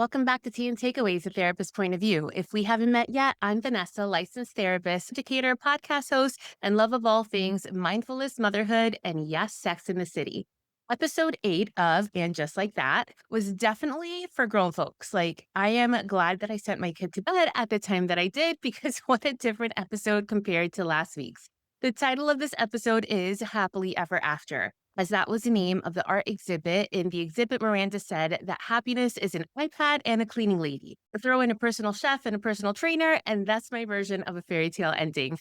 Welcome back to Tea and Takeaways, a therapist point of view. If we haven't met yet, I'm Vanessa, licensed therapist, educator, podcast host, and love of all things mindfulness, motherhood, and yes, sex in the city. Episode 8 of And Just Like That was definitely for grown folks. I am glad that I sent my kid to bed at the time that I did because what a different episode compared to last week's. The title of this episode is Happily Ever After, as that was the name of the art exhibit. In the exhibit, Miranda said that happiness is an iPad and a cleaning lady. Throw in a personal chef and a personal trainer, and that's my version of a fairy tale ending.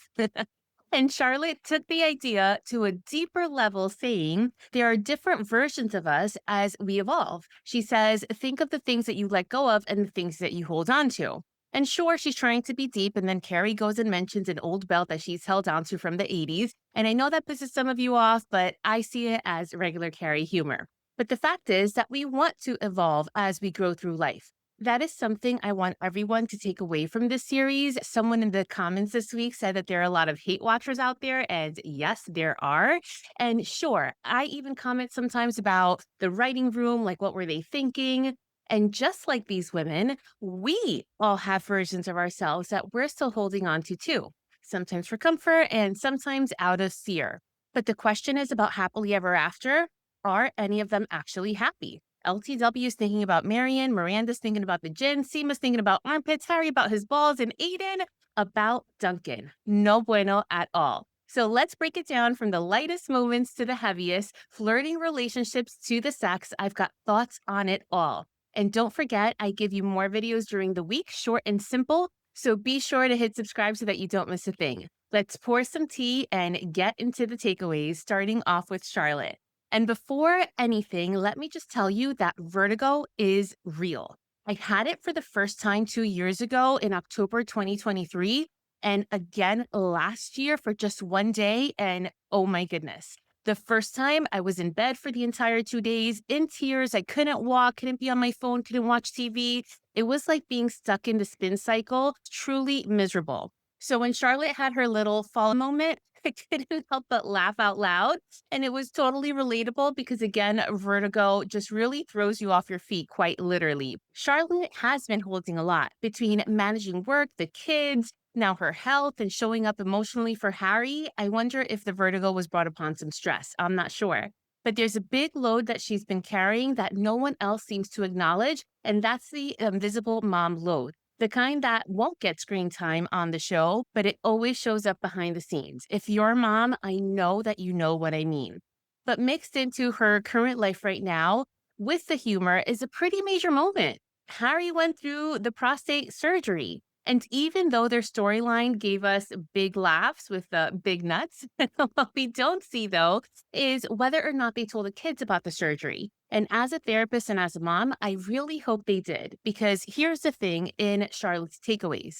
And Charlotte took the idea to a deeper level, saying there are different versions of us as we evolve. She says, think of the things that you let go of and the things that you hold on to. And sure, she's trying to be deep. And then Carrie goes and mentions an old belt that she's held on to from the 80s. And I know that pisses some of you off, but I see it as regular Carrie humor. But the fact is that we want to evolve as we grow through life. That is something I want everyone to take away from this series. Someone in the comments this week said that there are a lot of hate watchers out there, and yes, there are. And sure, I even comment sometimes about the writing room, like what were they thinking? And just like these women, we all have versions of ourselves that we're still holding on to too, sometimes for comfort and sometimes out of fear. But the question is about happily ever after. Are any of them actually happy? LTW is thinking about Marion, Miranda's thinking about the gin, Seema's thinking about armpits, Harry about his balls, and Aidan about Duncan. No bueno at all. So let's break it down from the lightest moments to the heaviest, flirting relationships to the sex. I've got thoughts on it all. And don't forget, I give you more videos during the week, short and simple. So be sure to hit subscribe so that you don't miss a thing. Let's pour some tea and get into the takeaways, starting off with Charlotte. And before anything, let me just tell you that vertigo is real. I had it for the first time 2 years ago in October 2023, and again last year for just one day. And oh my goodness. The first time I was in bed for the entire 2 days in tears. I couldn't walk, couldn't be on my phone, couldn't watch TV. It was like being stuck in the spin cycle, truly miserable. So when Charlotte had her little fall moment, I couldn't help but laugh out loud. And it was totally relatable because, again, vertigo just really throws you off your feet, quite literally. Charlotte has been holding a lot between managing work, the kids, now her health, and showing up emotionally for Harry. I wonder if the vertigo was brought upon some stress. I'm not sure. But there's a big load that she's been carrying that no one else seems to acknowledge, and that's the invisible mom load. The kind that won't get screen time on the show, but it always shows up behind the scenes. If you're a mom, I know that you know what I mean. But mixed into her current life right now with the humor is a pretty major moment. Harry went through the prostate surgery. And even though their storyline gave us big laughs with big nuts, what we don't see though is whether or not they told the kids about the surgery. And as a therapist and as a mom, I really hope they did, because here's the thing in Charlotte's takeaways.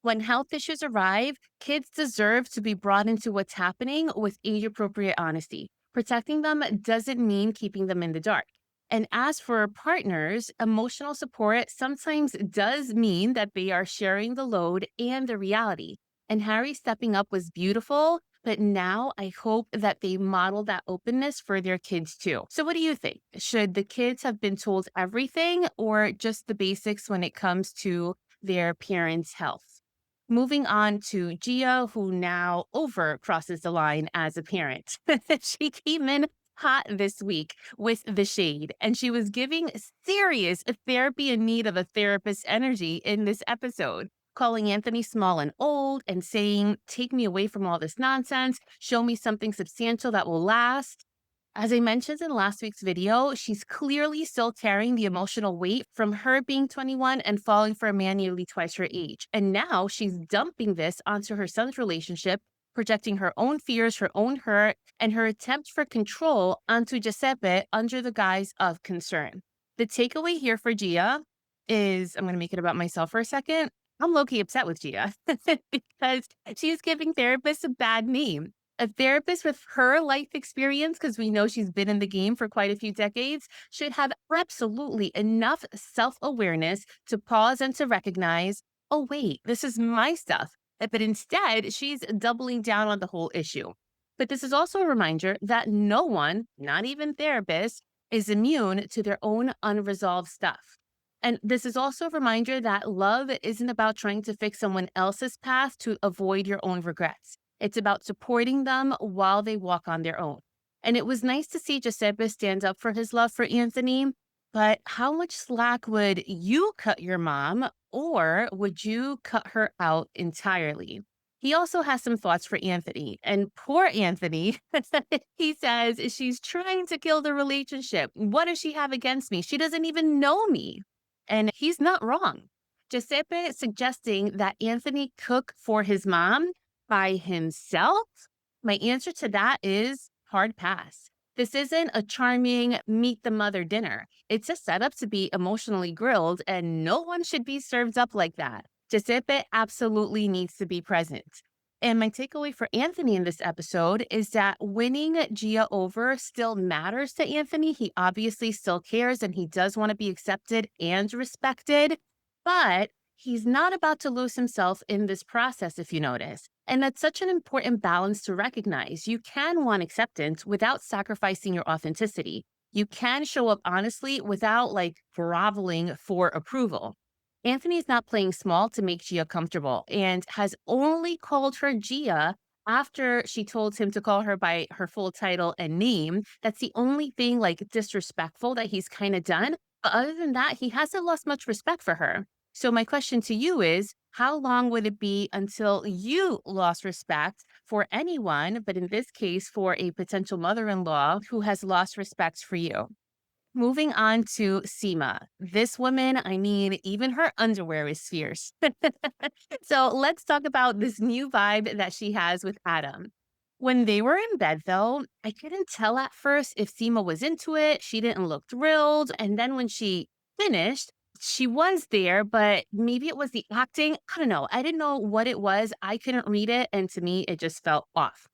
When health issues arrive, kids deserve to be brought into what's happening with age appropriate honesty. Protecting them doesn't mean keeping them in the dark. And as for partners, emotional support sometimes does mean that they are sharing the load and the reality. And Harry stepping up was beautiful, but now I hope that they model that openness for their kids too. So what do you think? Should the kids have been told everything or just the basics when it comes to their parents' health? Moving on to Gia, who now over crosses the line as a parent. She came in hot this week with the shade, and she was giving serious therapy in need of a therapist energy in this episode, calling Anthony small and old and saying, take me away from all this nonsense, show me something substantial that will last. As I mentioned in last week's video, she's clearly still carrying the emotional weight from her being 21 and falling for a man nearly twice her age. And now she's dumping this onto her son's relationship, projecting her own fears, her own hurt, and her attempt for control onto Giuseppe under the guise of concern. The takeaway here for Gia is, I'm going to make it about myself for a second. I'm low-key upset with Gia because she's giving therapists a bad name. A therapist with her life experience, because we know she's been in the game for quite a few decades, should have absolutely enough self-awareness to pause and to recognize, oh, wait, this is my stuff. But instead, she's doubling down on the whole issue. But this is also a reminder that no one, not even therapists, is immune to their own unresolved stuff. And this is also a reminder that love isn't about trying to fix someone else's path to avoid your own regrets. It's about supporting them while they walk on their own. And it was nice to see Giuseppe stand up for his love for Anthony. But how much slack would you cut your mom, or would you cut her out entirely? He also has some thoughts for Anthony. And poor Anthony, he says she's trying to kill the relationship. What does she have against me? She doesn't even know me. And he's not wrong. Giuseppe suggesting that Anthony cook for his mom by himself. My answer to that is hard pass. This isn't a charming meet the mother dinner. It's a setup to be emotionally grilled, and no one should be served up like that. Giuseppe absolutely needs to be present. And my takeaway for Anthony in this episode is that winning Gia over still matters to Anthony. He obviously still cares and he does want to be accepted and respected, but he's not about to lose himself in this process, if you notice. And that's such an important balance to recognize. You can want acceptance without sacrificing your authenticity. You can show up honestly without like groveling for approval. Anthony is not playing small to make Gia comfortable and has only called her Gia after she told him to call her by her full title and name. That's the only thing like disrespectful that he's kind of done. But other than that, he hasn't lost much respect for her. So my question to you is, how long would it be until you lost respect for anyone, but in this case, for a potential mother-in-law who has lost respect for you? Moving on to Seema. This woman, I mean, even her underwear is fierce. So let's talk about this new vibe that she has with Adam. When they were in bed, though, I couldn't tell at first if Seema was into it. She didn't look thrilled. And then when she finished, she was there, but maybe it was the acting. I don't know. I didn't know what it was. I couldn't read it. And to me, it just felt off.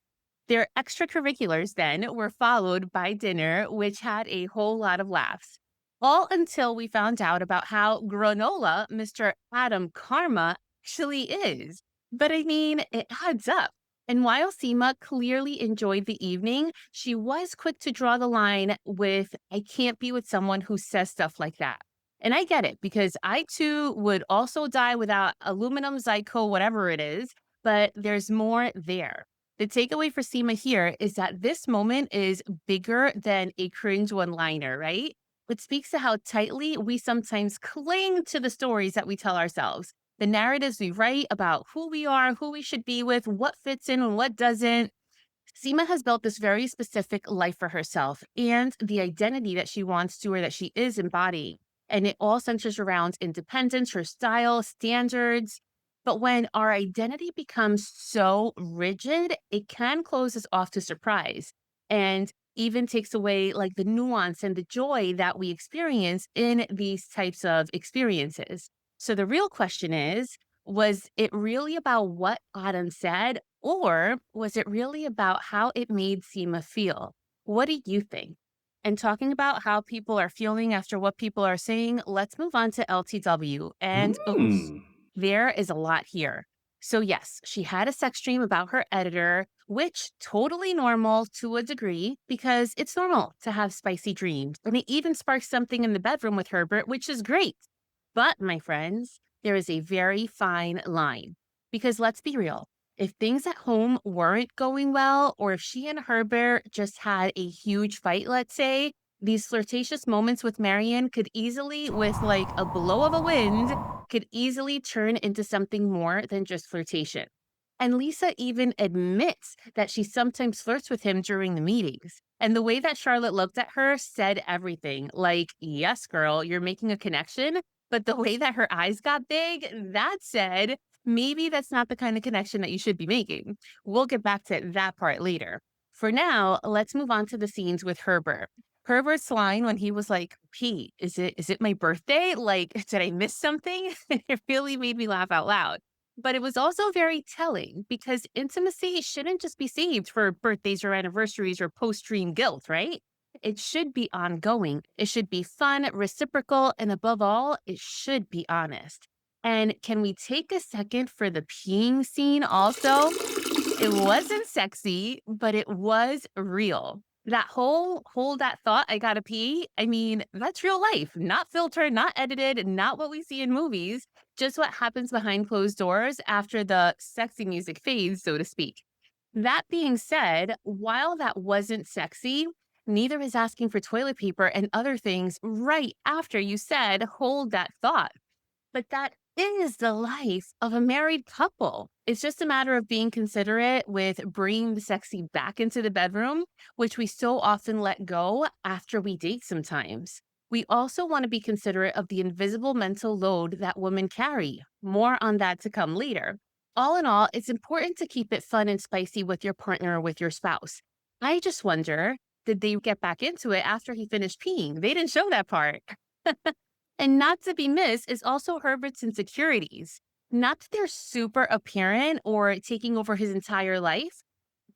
Their extracurriculars then were followed by dinner, which had a whole lot of laughs. All until we found out about how granola Mr. Adam Karma actually is. But I mean, it adds up. And while Seema clearly enjoyed the evening, she was quick to draw the line with, I can't be with someone who says stuff like that. And I get it because I too would also die without aluminum Zyco, whatever it is, but there's more there. The takeaway for Seema here is that this moment is bigger than a cringe one liner, right? It speaks to how tightly we sometimes cling to the stories that we tell ourselves, the narratives we write about who we are, who we should be with, what fits in and what doesn't. Seema has built this very specific life for herself and the identity that she wants to or that she is embodying. And it all centers around independence, her style, standards. But when our identity becomes so rigid, it can close us off to surprise and even takes away like the nuance and the joy that we experience in these types of experiences. So the real question is, was it really about what Autumn said, or was it really about how it made Seema feel? What do you think? And talking about how people are feeling after what people are saying, let's move on to LTW. And oof, Hmm. there is a lot here. So, yes, she had a sex dream about her editor, which totally normal to a degree because it's normal to have spicy dreams. And it even sparks something in the bedroom with Herbert, which is great. But, my friends, there is a very fine line. Because let's be real, if things at home weren't going well, or if she and Herbert just had a huge fight, let's say, these flirtatious moments with Marion could easily, with like a blow of a wind, could easily turn into something more than just flirtation. And Lisa even admits that she sometimes flirts with him during the meetings. And the way that Charlotte looked at her said everything. Like, yes, girl, you're making a connection. But the way that her eyes got big, that said, maybe that's not the kind of connection that you should be making. We'll get back to that part later. For now, let's move on to the scenes with Herbert. Herbert's line when he was like, Pete, is it my birthday? Like, did I miss something? It really made me laugh out loud. But it was also very telling because intimacy shouldn't just be saved for birthdays or anniversaries or post dream guilt, right? It should be ongoing. It should be fun, reciprocal, and above all, it should be honest. And can we take a second for the peeing scene also? It wasn't sexy, but it was real. That whole hold that thought, I gotta pee. I mean, that's real life, not filtered, not edited, not what we see in movies, just what happens behind closed doors after the sexy music fades, so to speak. That being said, while that wasn't sexy, neither is asking for toilet paper and other things right after you said, hold that thought. But that is the life of a married couple. It's just a matter of being considerate with bringing the sexy back into the bedroom, which we so often let go after we date sometimes. We also want to be considerate of the invisible mental load that women carry. More on that to come later. All in all, it's important to keep it fun and spicy with your partner or with your spouse. I just wonder, did they get back into it after he finished peeing? They didn't show that part. And not to be missed is also Herbert's insecurities. Not that they're super apparent or taking over his entire life,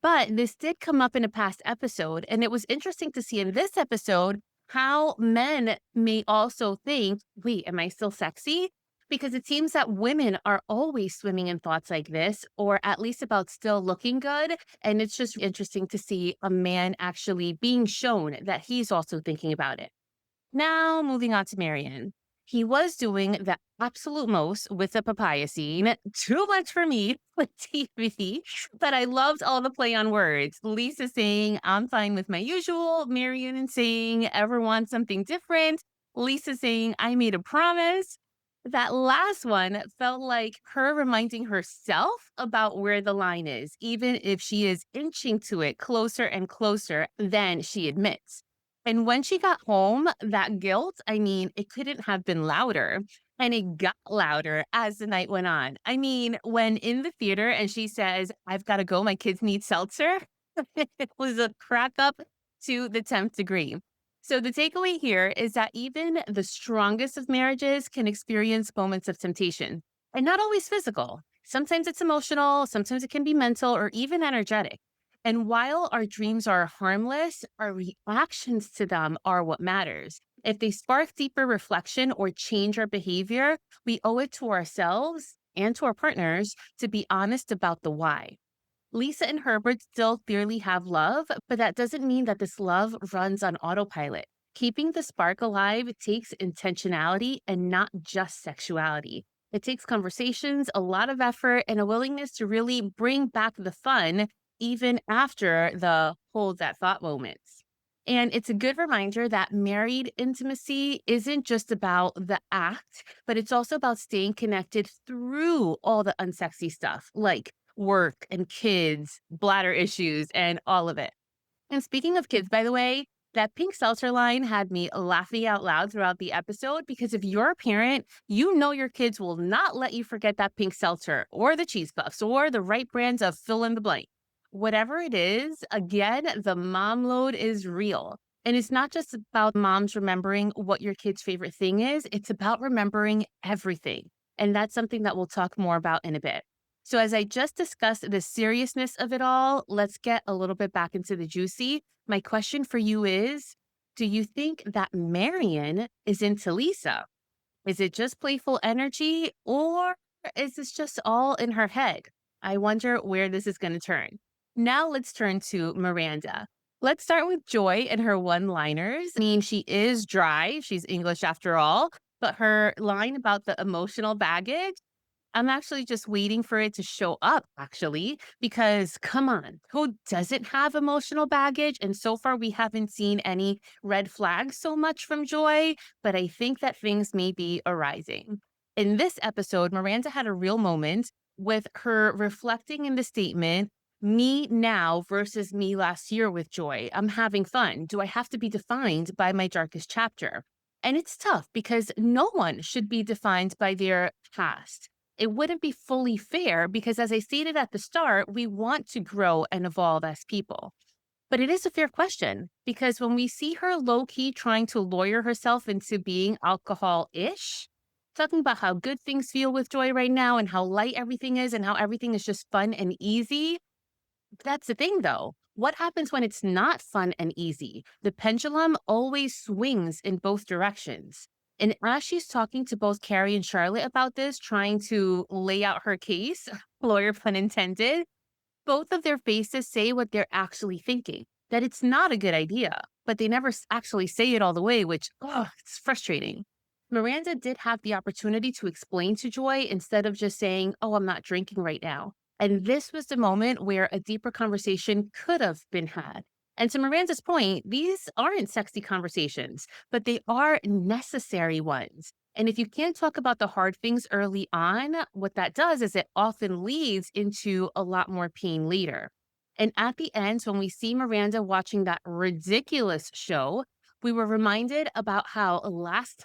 but this did come up in a past episode. And it was interesting to see in this episode how men may also think, wait, am I still sexy? Because it seems that women are always swimming in thoughts like this, or at least about still looking good. And it's just interesting to see a man actually being shown that he's also thinking about it. Now, moving on to Marion. He was doing the absolute most with the papaya scene. Too much for me with TV, but I loved all the play on words. Lisa saying, I'm fine with my usual. Marion saying, ever want something different? Lisa saying, I made a promise. That last one felt like her reminding herself about where the line is, even if she is inching to it closer and closer than she admits. And when she got home, that guilt, I mean, it couldn't have been louder. And it got louder as the night went on. I mean, when in the theater and she says, I've got to go, my kids need seltzer, it was a crack up to the 10th degree. So the takeaway here is that even the strongest of marriages can experience moments of temptation and not always physical. Sometimes it's emotional, sometimes it can be mental or even energetic. And while our dreams are harmless, our reactions to them are what matters. If they spark deeper reflection or change our behavior, we owe it to ourselves and to our partners to be honest about the why. Lisa and Herbert still clearly have love, but that doesn't mean that this love runs on autopilot. Keeping the spark alive takes intentionality and not just sexuality. It takes conversations, a lot of effort, and a willingness to really bring back the fun even after the hold that thought moments. And it's a good reminder that married intimacy isn't just about the act, but it's also about staying connected through all the unsexy stuff like work and kids, bladder issues, and all of it. And speaking of kids, by the way, that pink seltzer line had me laughing out loud throughout the episode because if you're a parent, you know your kids will not let you forget that pink seltzer or the cheese puffs or the right brands of fill in the blank. Whatever it is, again, the mom load is real. And it's not just about moms remembering what your kid's favorite thing is, it's about remembering everything. And that's something that we'll talk more about in a bit. So, as I just discussed the seriousness of it all, let's get a little bit back into the juicy. My question for you is, do you think that Marion is into Lisa? Is it just playful energy or is this just all in her head? I wonder where this is going to turn. Now let's turn to Miranda. Let's start with Joy and her one liners. I mean, she is dry. She's English after all, but her line about the emotional baggage, I'm actually just waiting for it to show up, actually, because come on, who doesn't have emotional baggage? And so far, we haven't seen any red flags so much from Joy, but I think that things may be arising. In this episode, Miranda had a real moment with her reflecting in the statement, me now versus me last year with Joy. I'm having fun. Do I have to be defined by my darkest chapter? And it's tough because no one should be defined by their past. It wouldn't be fully fair because, as I stated at the start, we want to grow and evolve as people. But it is a fair question because when we see her low key trying to lawyer herself into being alcohol ish, talking about how good things feel with Joy right now and how light everything is and how everything is just fun and easy, that's the thing though. What happens when it's not fun and easy? The pendulum always swings in both directions. And as she's talking to both Carrie and Charlotte about this, trying to lay out her case, lawyer pun intended, both of their faces say what they're actually thinking. that it's not a good idea, but they never actually say it all the way, which, oh, it's frustrating. Miranda did have the opportunity to explain to Joy instead of just saying, "Oh, I'm not drinking right now." And this was the moment where a deeper conversation could have been had. And to Miranda's point, these aren't sexy conversations, but they are necessary ones. And if you can't talk about the hard things early on, what that does is it often leads into a lot more pain later. And at the end, when we see Miranda watching that ridiculous show, we were reminded about how last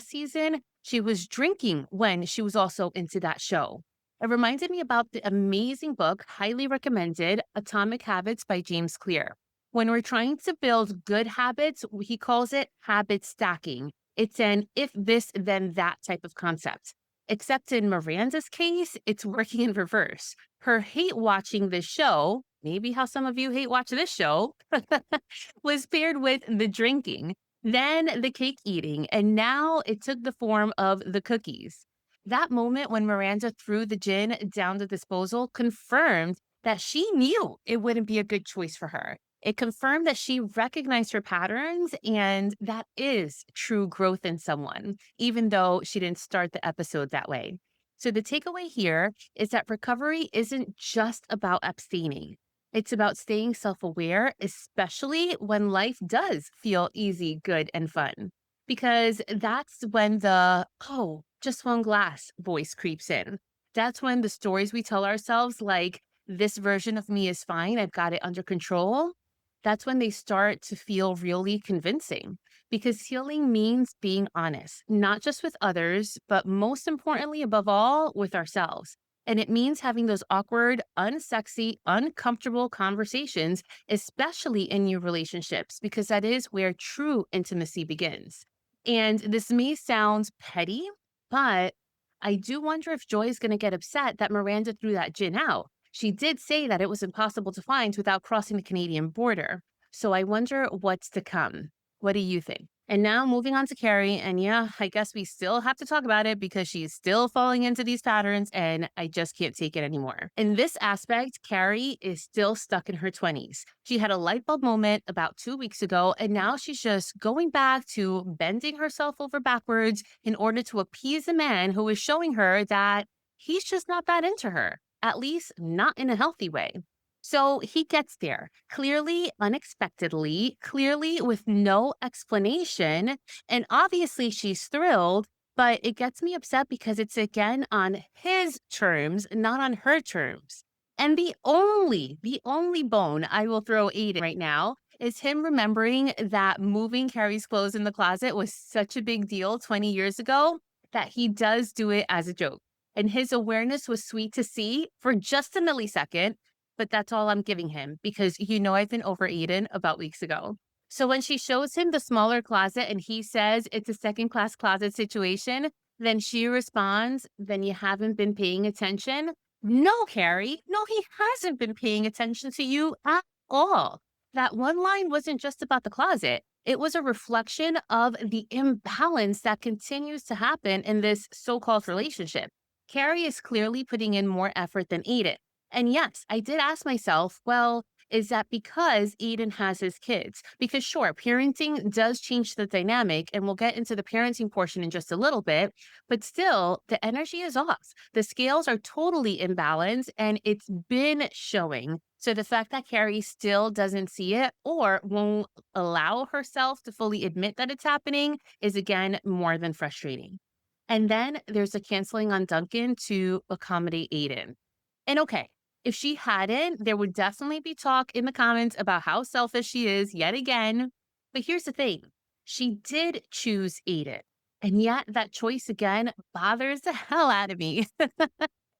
season, she was drinking when she was also into that show. It reminded me about the amazing book, highly recommended, Atomic Habits by James Clear. When we're trying to build good habits, he calls it habit stacking. It's an if this, then that type of concept. Except in Miranda's case, it's working in reverse. Her hate watching this show, maybe how some of you hate watch this show, was paired with the drinking, then the cake eating, and now it took the form of the cookies. That moment when Miranda threw the gin down the disposal confirmed that she knew it wouldn't be a good choice for her. It confirmed that she recognized her patterns, and that is true growth in someone, even though she didn't start the episode that way. So, the takeaway here is that recovery isn't just about abstaining. It's about staying self aware, especially when life does feel easy, good, and fun. Because that's when the, oh, just one glass voice creeps in. That's when the stories we tell ourselves, like, this version of me is fine, I've got it under control, that's when they start to feel really convincing. Because healing means being honest, not just with others, but most importantly, above all, with ourselves. And it means having those awkward, unsexy, uncomfortable conversations, especially in new relationships, because that is where true intimacy begins. And this may sound petty, but I do wonder if Joy is going to get upset that Miranda threw that gin out. She did say that it was impossible to find without crossing the Canadian border. So I wonder what's to come. What do you think? And now moving on to Carrie. And yeah, I guess we still have to talk about it because she's still falling into these patterns and I just can't take it anymore. In this aspect, Carrie is still stuck in her 20s. She had a light bulb moment about 2 weeks ago, and now she's just going back to bending herself over backwards in order to appease a man who is showing her that he's just not that into her, at least not in a healthy way. So he gets there, clearly, unexpectedly, clearly with no explanation. And obviously, she's thrilled, but it gets me upset because it's again on his terms, not on her terms. And the only bone I will throw Aiden right now is him remembering that moving Carrie's clothes in the closet was such a big deal 20 years ago that he does do it as a joke. And his awareness was sweet to see for just a millisecond, but that's all I'm giving him because I've been over Aiden about weeks ago. So when she shows him the smaller closet and he says it's a second class closet situation, then she responds, then you haven't been paying attention. No, Carrie, no, he hasn't been paying attention to you at all. That one line wasn't just about the closet. It was a reflection of the imbalance that continues to happen in this so called relationship. Carrie is clearly putting in more effort than Aiden. And yes, I did ask myself, well, is that because Eden has his kids? Because sure, parenting does change the dynamic, and we'll get into the parenting portion in just a little bit, but still, the energy is off. The scales are totally imbalanced, and it's been showing. So the fact that Carrie still doesn't see it or won't allow herself to fully admit that it's happening is again more than frustrating. And then there's a canceling on Duncan to accommodate Aiden. And okay, if she hadn't, there would definitely be talk in the comments about how selfish she is yet again. But here's the thing, she did choose Aiden. And yet that choice again bothers the hell out of me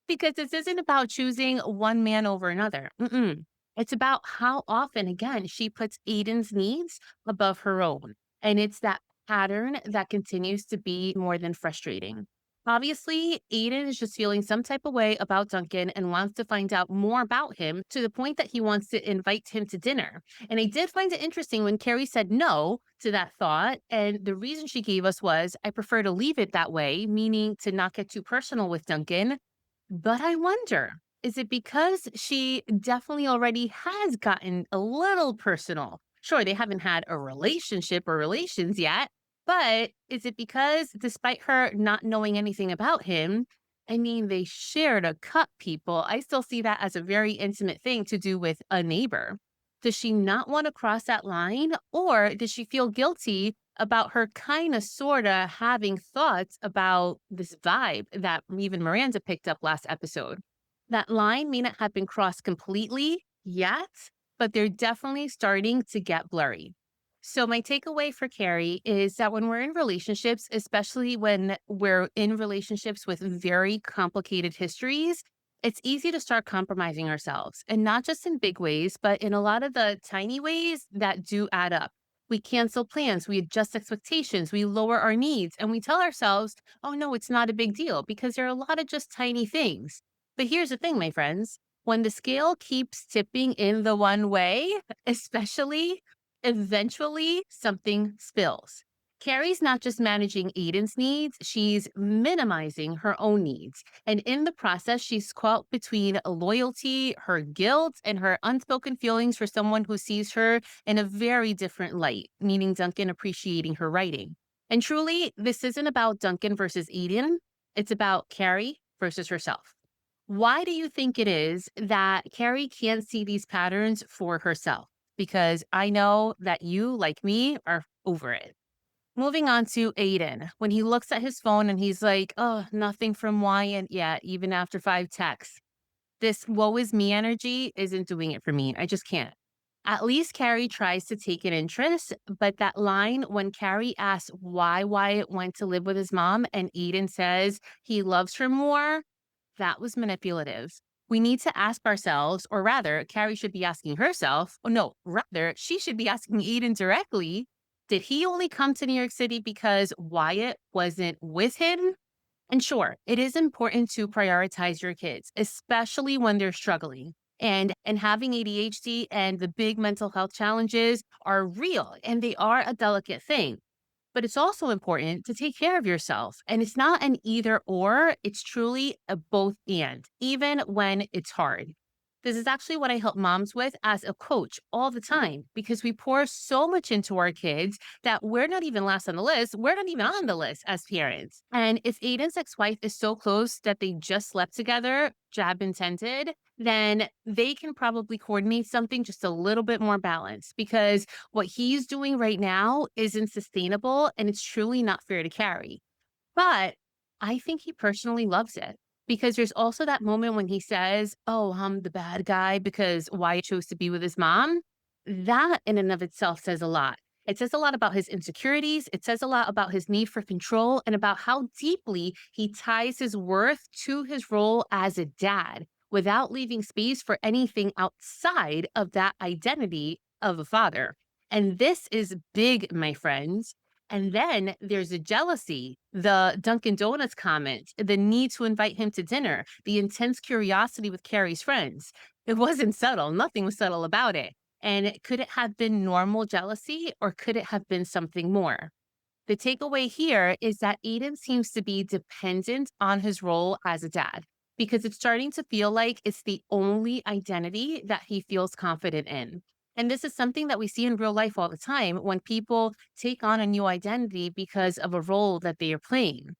because this isn't about choosing one man over another. Mm-mm. It's about how often, again, she puts Aiden's needs above her own. And it's that pattern that continues to be more than frustrating. Obviously, Aiden is just feeling some type of way about Duncan and wants to find out more about him to the point that he wants to invite him to dinner. And I did find it interesting when Carrie said no to that thought. And the reason she gave us was, I prefer to leave it that way, meaning to not get too personal with Duncan. But I wonder. Is it because she definitely already has gotten a little personal? Sure, they haven't had a relationship or relations yet, but is it because despite her not knowing anything about him, I mean, they shared a cup, people. I still see that as a very intimate thing to do with a neighbor. Does she not want to cross that line? Or does she feel guilty about her kind of, sort of having thoughts about this vibe that even Miranda picked up last episode? That line may not have been crossed completely yet, but they're definitely starting to get blurry. So, my takeaway for Carrie is that when we're in relationships, especially when we're in relationships with very complicated histories, it's easy to start compromising ourselves. And not just in big ways, but in a lot of the tiny ways that do add up. We cancel plans, we adjust expectations, we lower our needs, and we tell ourselves, oh no, it's not a big deal because there are a lot of just tiny things. But here's the thing, my friends, when the scale keeps tipping in the one way, especially, eventually something spills. Carrie's not just managing Aidan's needs, she's minimizing her own needs. And in the process, she's caught between loyalty, her guilt, and her unspoken feelings for someone who sees her in a very different light, meaning Duncan appreciating her writing. And truly, this isn't about Duncan versus Aidan, it's about Carrie versus herself. Why do you think it is that Carrie can't see these patterns for herself? Because I know that you, like me, are over it. Moving on to Aidan. When he looks at his phone and he's like, oh, nothing from Wyatt yet, even after 5 texts. This woe is me energy isn't doing it for me. I just can't. At least Carrie tries to take an interest, but that line when Carrie asks why Wyatt went to live with his mom and Aidan says he loves her more, that was manipulative. We need to ask ourselves, or rather, Carrie should be asking herself, oh no, rather, she should be asking Eden directly, did he only come to New York City because Wyatt wasn't with him? And sure, it is important to prioritize your kids, especially when they're struggling. And having ADHD and the big mental health challenges are real and they are a delicate thing. But it's also important to take care of yourself. And it's not an either or, it's truly a both and, even when it's hard. This is actually what I help moms with as a coach all the time because we pour so much into our kids that we're not even last on the list. We're not even on the list as parents. And if Aiden's ex wife is so close that they just slept together, jab intended, then they can probably coordinate something just a little bit more balanced because what he's doing right now isn't sustainable and it's truly not fair to Carrie. But I think he personally loves it because there's also that moment when he says, oh, I'm the bad guy because Wyatt chose to be with his mom. That in and of itself says a lot. It says a lot about his insecurities. It says a lot about his need for control and about how deeply he ties his worth to his role as a dad without leaving space for anything outside of that identity of a father. And this is big, my friends. And then there's the jealousy, the Dunkin' Donuts comment, the need to invite him to dinner, the intense curiosity with Carrie's friends. It wasn't subtle. Nothing was subtle about it. And could it have been normal jealousy or could it have been something more? The takeaway here is that Aiden seems to be dependent on his role as a dad because it's starting to feel like it's the only identity that he feels confident in. And this is something that we see in real life all the time when people take on a new identity because of a role that they are playing.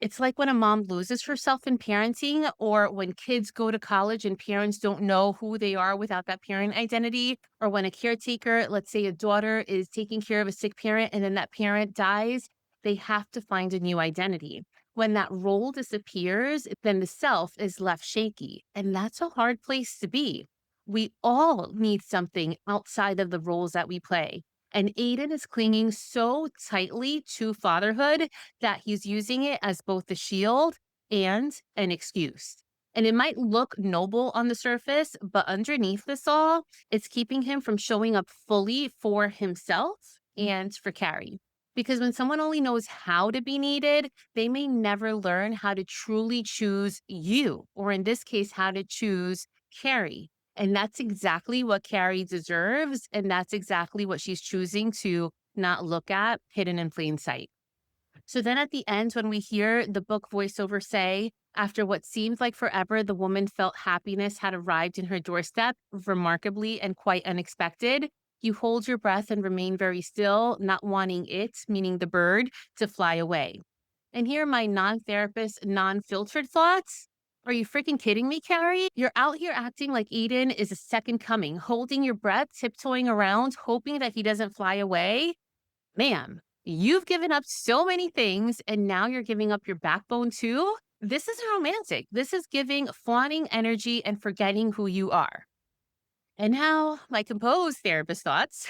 It's like when a mom loses herself in parenting, or when kids go to college and parents don't know who they are without that parent identity, or when a caretaker, let's say a daughter, is taking care of a sick parent and then that parent dies, they have to find a new identity. When that role disappears, then the self is left shaky. And that's a hard place to be. We all need something outside of the roles that we play. And Aiden is clinging so tightly to fatherhood that he's using it as both a shield and an excuse. And it might look noble on the surface, but underneath this all, it's keeping him from showing up fully for himself and for Carrie. Because when someone only knows how to be needed, they may never learn how to truly choose you, or in this case, how to choose Carrie. And that's exactly what Carrie deserves. And that's exactly what she's choosing to not look at hidden in plain sight. So then at the end, when we hear the book voiceover say, after what seemed like forever, the woman felt happiness had arrived in her doorstep, remarkably and quite unexpected. You hold your breath and remain very still, not wanting it, meaning the bird, to fly away. And here are my non therapist, non filtered thoughts. Are you freaking kidding me, Carrie? You're out here acting like Aidan is a second coming, holding your breath, tiptoeing around, hoping that he doesn't fly away. Ma'am, you've given up so many things and now you're giving up your backbone too? This isn't romantic. This is giving fawning energy and forgetting who you are. And now, my composed therapist thoughts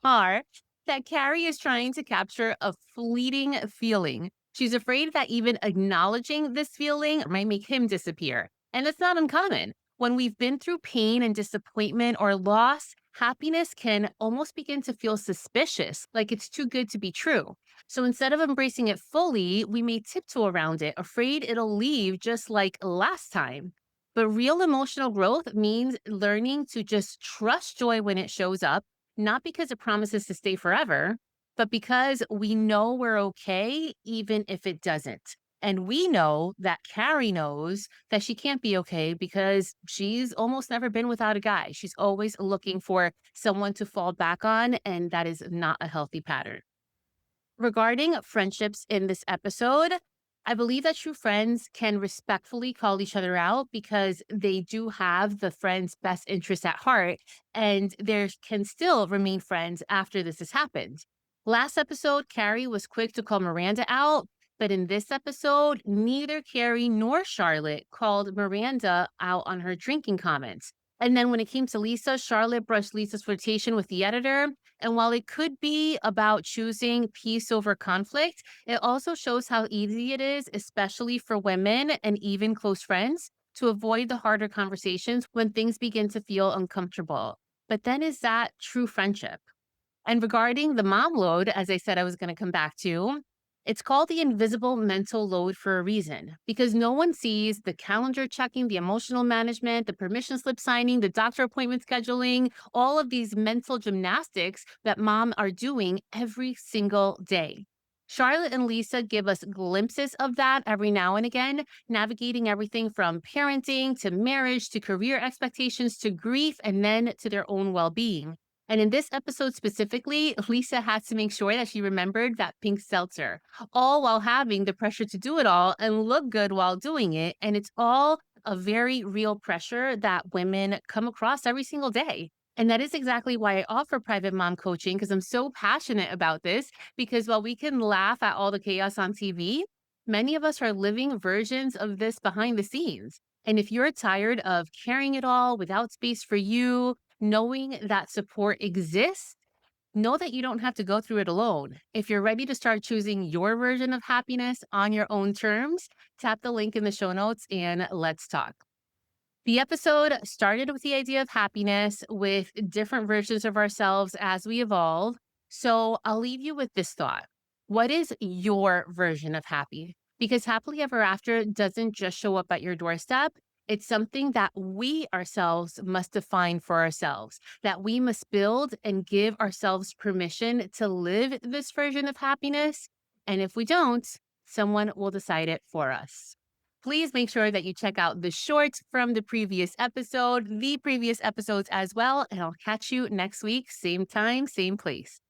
are that Carrie is trying to capture a fleeting feeling. She's afraid that even acknowledging this feeling might make him disappear. And it's not uncommon. When we've been through pain and disappointment or loss, happiness can almost begin to feel suspicious, like it's too good to be true. So instead of embracing it fully, we may tiptoe around it, afraid it'll leave just like last time. But real emotional growth means learning to just trust joy when it shows up, not because it promises to stay forever, but because we know we're okay, even if it doesn't. And we know that Carrie knows that she can't be okay because she's almost never been without a guy. She's always looking for someone to fall back on, and that is not a healthy pattern. Regarding friendships in this episode, I believe that true friends can respectfully call each other out because they do have the friend's best interest at heart, and there can still remain friends after this has happened. Last episode, Carrie was quick to call Miranda out, but in this episode, neither Carrie nor Charlotte called Miranda out on her drinking comments. And then when it came to Lisa, Charlotte brushed Lisa's flirtation with the editor, and while it could be about choosing peace over conflict, it also shows how easy it is, especially for women and even close friends, to avoid the harder conversations when things begin to feel uncomfortable. But then is that true friendship? And regarding the mom load, as I said I was going to come back to, it's called the invisible mental load for a reason because no one sees the calendar checking, the emotional management, the permission slip signing, the doctor appointment scheduling, all of these mental gymnastics that mom are doing every single day. Charlotte and Lisa give us glimpses of that every now and again, navigating everything from parenting to marriage to career expectations to grief and then to their own well being. And in this episode specifically, Lisa had to make sure that she remembered that pink seltzer, all while having the pressure to do it all and look good while doing it. And it's all a very real pressure that women come across every single day. And that is exactly why I offer private mom coaching because I'm so passionate about this. Because while we can laugh at all the chaos on TV, many of us are living versions of this behind the scenes. And if you're tired of carrying it all without space for you, knowing that support exists, know that you don't have to go through it alone. If you're ready to start choosing your version of happiness on your own terms, tap the link in the show notes and let's talk. The episode started with the idea of happiness with different versions of ourselves as we evolve. So I'll leave you with this thought. What is your version of happy? Because happily ever after doesn't just show up at your doorstep. It's something that we ourselves must define for ourselves, that we must build and give ourselves permission to live this version of happiness. And if we don't, someone will decide it for us. Please make sure that you check out the shorts from the previous episode, the previous episodes as well, and I'll catch you next week, same time, same place.